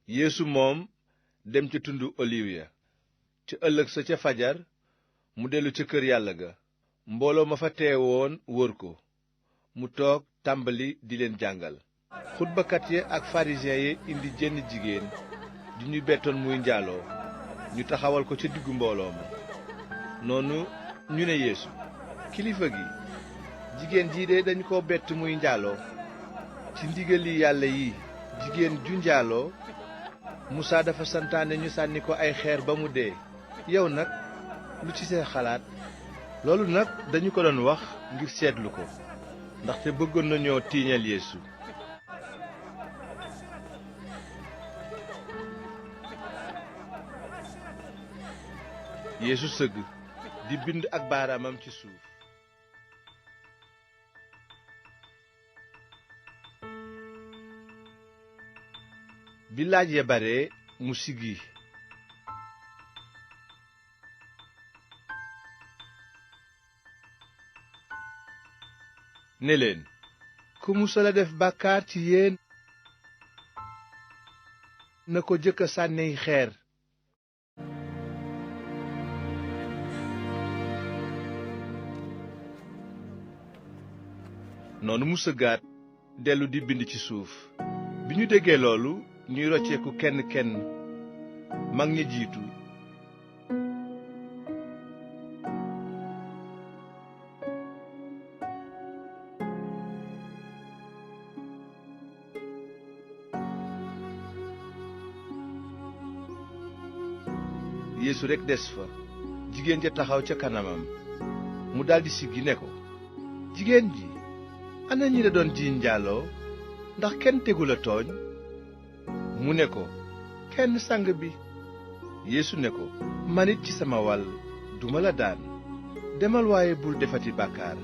Yeesu moom dem ca tundu oliw ya. ca ëllëg sa ca fajar mu dellu ca kër yàlla ga. mbooloo ma fa teewoon wër ko. mu toog tàmbali di leen jàngal. xutbakat ya ak farisiyen ya indi jenn jigéen ju ñu bettoon muy njaaloo. ñu taxawal ko ca diggu mbooloo ma. noonu ñu ne Yeesu, kilifa gi, jigéen jii de dañu ko bett muy njaaloo. ci ndigali yàlla yi jigéen ju njaaloo Musaa dafa santaane ñu sànni ko ay xeer ba mu dee. yow nag lu ci sa xalaat? loolu nag dañu ko doon wax ngir seetlu ko, ndaxte bëggoon nañoo tiiñal Yeesu. Yeesu sëgg di bind ak baaraamam ci suuf. bi laaj ya bare mu siggi ne leen, ku musal a def bàkkaar ci yéen na ko jëkk a sànniy xeer. noonu mu sëggaat dellu di bind ci suuf. bi ñu déggee loolu ñuy rocceeku kenn kenn. mag ñi jiitu. Yeesu rekk des fa. jigéen ja taxaw ca kanamam. mu daldi siggi ne ko, jigéen ji, ana ñi la doon jiiñ njaaloo? ndax kenn tegu la tooñ? mu ne ko, kenn sang bi. Yeesu ne ko, man it ci sama wàll duma la daan. demal waaye bul defati bàkkaar.